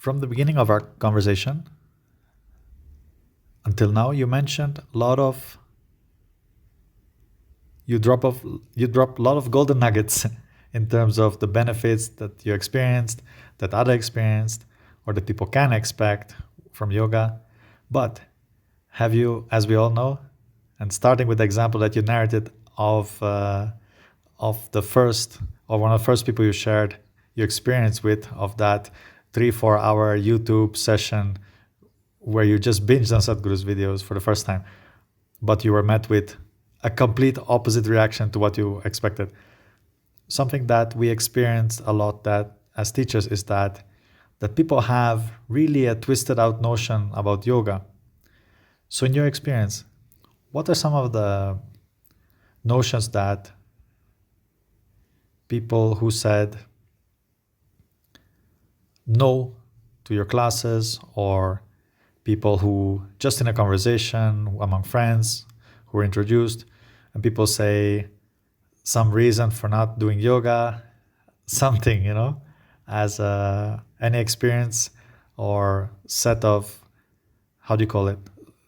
From the beginning of our conversation until now, you mentioned a lot of you drop a lot of golden nuggets in terms of the benefits that you experienced, that others experienced, or that people can expect from yoga. But have you, as we all know, and starting with the example that you narrated of the first or one of the first people you shared your experience with of that 3-4 hour YouTube session where you just binged on Sadhguru's videos for the first time, but you were met with a complete opposite reaction to what you expected. Something that we experience a lot that as teachers is that people have really a twisted out notion about yoga. So in your experience, what are some of the notions that people who said no to your classes, or people who just in a conversation among friends who were introduced, and people say some reason for not doing yoga, something, as any experience or set of, how do you call it,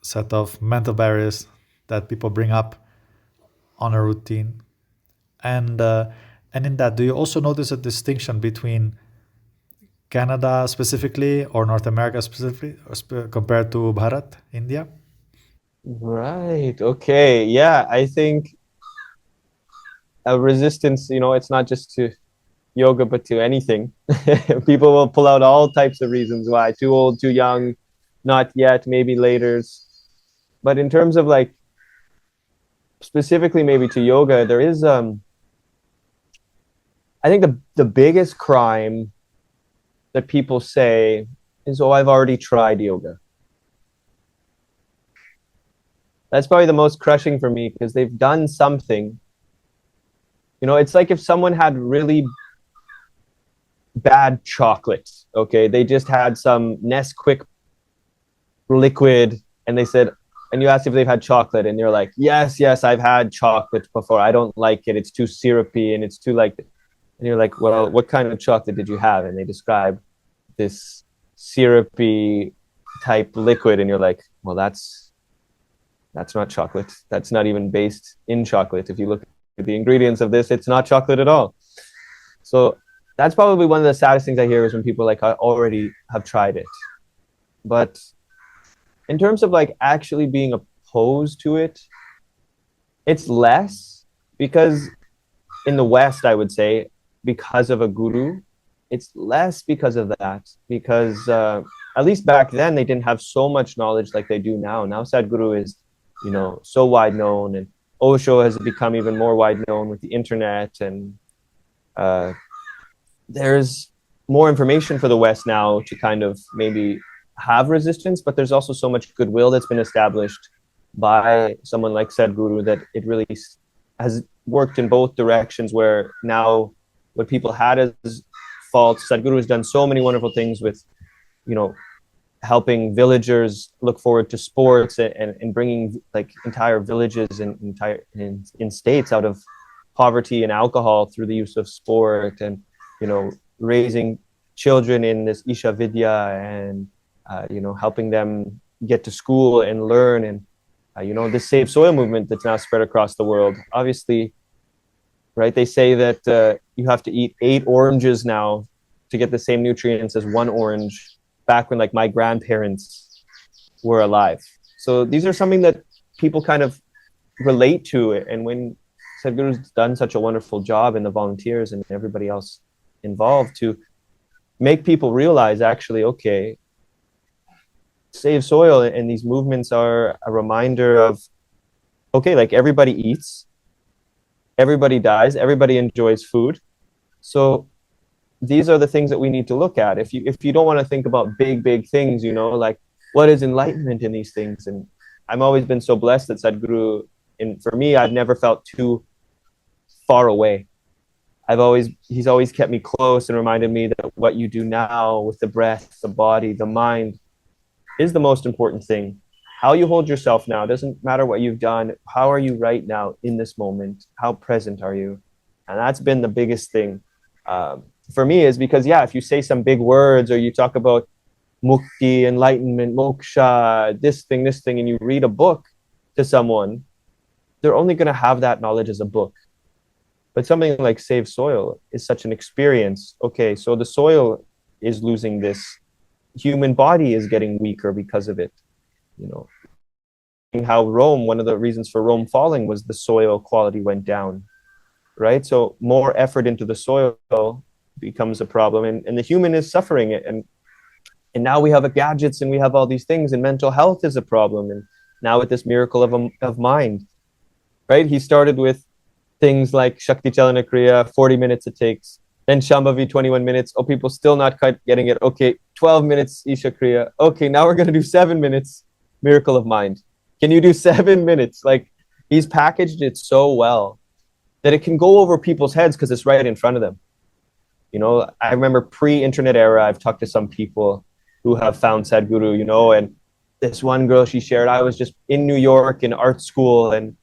set of mental barriers that people bring up on a routine. And in that, do you also notice a distinction between Canada specifically or North America specifically compared to Bharat, India? Right. Okay. Yeah. I think a resistance, it's not just to yoga, but to anything. People will pull out all types of reasons why. Too old, too young, not yet, maybe later. But in terms of like specifically maybe to yoga, there is I think the biggest crime that people say is, oh, I've already tried yoga. That's probably the most crushing for me because they've done something. It's like if someone had really bad chocolate, okay? They just had some Nesquik liquid and they said, and you asked if they've had chocolate and you're like, yes, I've had chocolate before. I don't like it. It's too syrupy and it's too like, and you're like, well, what kind of chocolate did you have? And they describe this syrupy type liquid and you're like, well, that's not chocolate. That's not even based in chocolate. If you look at the ingredients of this, it's not chocolate at all. So that's probably one of the saddest things I hear is when people like, I already have tried it. But in terms of like actually being opposed to it, it's less because in the West, I would say, because of a guru, it's less because of that, because at least back then they didn't have so much knowledge like they do now. Now Sadhguru is, so wide known, and Osho has become even more wide known with the internet, and there's more information for the West now to kind of maybe have resistance, but there's also so much goodwill that's been established by someone like Sadhguru that it really has worked in both directions, where now what people had as faults, Sadhguru has done so many wonderful things with, helping villagers look forward to sports and bringing like entire villages and in states out of poverty and alcohol through the use of sport, and raising children in this Isha Vidya and helping them get to school and learn, and this Save Soil movement that's now spread across the world. Obviously, right, they say that you have to eat 8 oranges now to get the same nutrients as 1 orange back when like my grandparents were alive. So these are something that people kind of relate to, and when Sadhguru's done such a wonderful job, and the volunteers and everybody else involved to make people realize, actually, okay, Save Soil and these movements are a reminder of, okay, like everybody eats, everybody dies, everybody enjoys food. So these are the things that we need to look at. If you don't want to think about big things, like what is enlightenment in these things? And I've always been so blessed that Sadhguru, and for me, I've never felt too far away. He's always kept me close and reminded me that what you do now with the breath, the body, the mind is the most important thing. How you hold yourself now doesn't matter what you've done. How are you right now in this moment? How present are you? And that's been the biggest thing for me, is because, if you say some big words or you talk about mukti, enlightenment, moksha, this thing, and you read a book to someone, they're only going to have that knowledge as a book. But something like Save Soil is such an experience. Okay, so the soil is losing this. Human body is getting weaker because of it. You know, how Rome, one of the reasons for Rome falling was the soil quality went down, right? So more effort into the soil becomes a problem, and the human is suffering it. And now we have gadgets and we have all these things, and mental health is a problem. And now with this miracle of mind, right? He started with things like Shakti Chalana Kriya, 40 minutes it takes. Then Shambhavi, 21 minutes. Oh, people still not quite getting it. Okay, 12 minutes Isha Kriya. Okay, now we're going to do 7 minutes Miracle of Mind. Can you do 7 minutes? Like, he's packaged it so well that it can go over people's heads because it's right in front of them. You know, I remember pre-internet era, I've talked to some people who have found Sadhguru, you know, and this one girl, she shared, I was just in New York in art school, and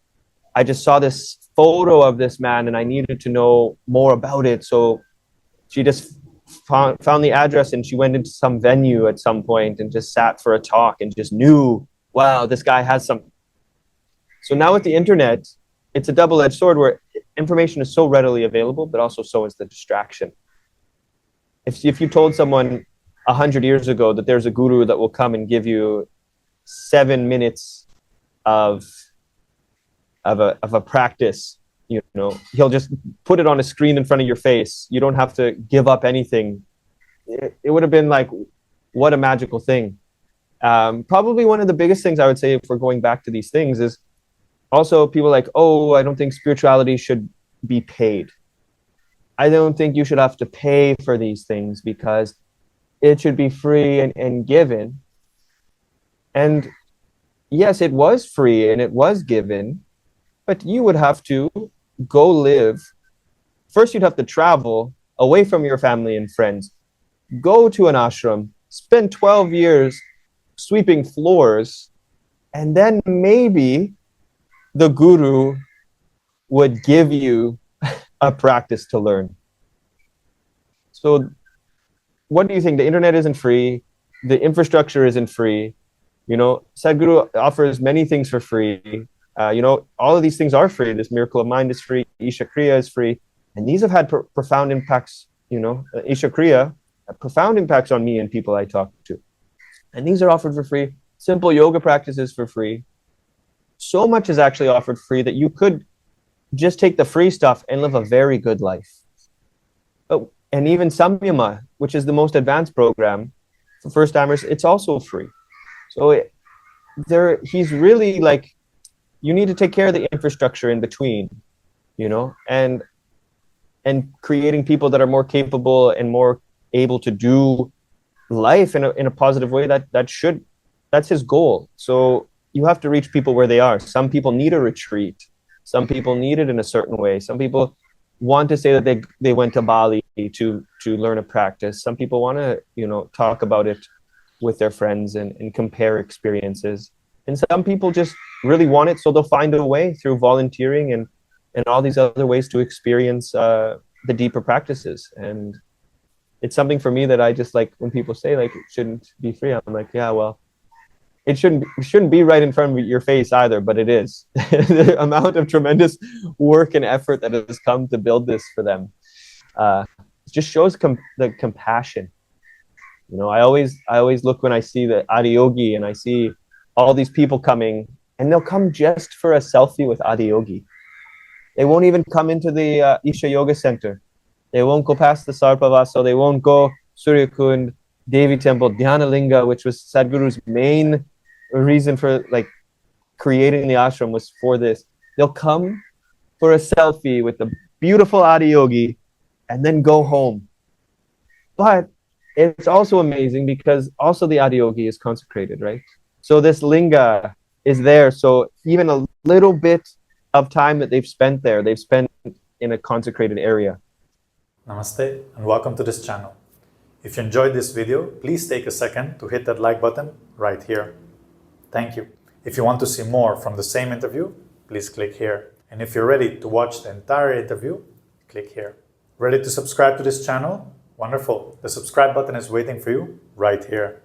I just saw this photo of this man and I needed to know more about it. So she just found the address and she went into some venue at some point and just sat for a talk and just knew, wow, this guy has something. So now with the internet, it's a double-edged sword where information is so readily available, but also so is the distraction. If you told someone 100 years ago that there's a guru that will come and give you 7 minutes of a practice, you know, he'll just put it on a screen in front of your face. You don't have to give up anything. It would have been like, what a magical thing. Probably one of the biggest things I would say, if we're going back to these things, is also people like, oh, I don't think spirituality should be paid. I don't think you should have to pay for these things because it should be free and given. And yes, it was free and it was given, but you would have to go live. First, you'd have to travel away from your family and friends, go to an ashram, spend 12 years sweeping floors, and then maybe the guru would give you a practice to learn. So what do you think? The internet isn't free. The infrastructure isn't free. You know, Sadhguru offers many things for free. You know, all of these things are free. This Miracle of Mind is free. Isha Kriya is free. And these have had profound impacts, you know, Isha Kriya, profound impacts on me and people I talk to. And these are offered for free. Simple yoga practices for free. So much is actually offered free that you could just take the free stuff and live a very good life. And even Samyama, which is the most advanced program for first timers, it's also free. So he's really like, you need to take care of the infrastructure in between, you know, and creating people that are more capable and more able to do life in a positive way. That's his goal. So you have to reach people where they are. Some people need a retreat. Some people need it in a certain way. Some people want to say that they went to Bali to learn a practice. Some people want to, you know, talk about it with their friends and compare experiences. And some people just really want it, so they'll find a way through volunteering and all these other ways to experience the deeper practices. And it's something for me that I just like when people say like it shouldn't be free. I'm like, yeah, well, it shouldn't be right in front of your face either, but it is. The amount of tremendous work and effort that has come to build this for them just shows the compassion. You know, I always look when I see the Adiyogi and I see all these people coming, and they'll come just for a selfie with Adiyogi. They won't even come into the Isha Yoga Center. They won't go past the Sarpavaso. They won't go Surya Kund, Devi Temple, Dhyana Linga, which was Sadhguru's main reason for like creating the ashram, was for this. They'll come for a selfie with the beautiful Adiyogi and then go home. But it's also amazing because also the Adiyogi is consecrated, right? So this linga is there. So even a little bit of time that they've spent there, they've spent in a consecrated area. Namaste and welcome to this channel. If you enjoyed this video, please take a second to hit that like button right here. Thank you. If you want to see more from the same interview, please click here. And if you're ready to watch the entire interview, click here. Ready to subscribe to this channel? Wonderful. The subscribe button is waiting for you right here.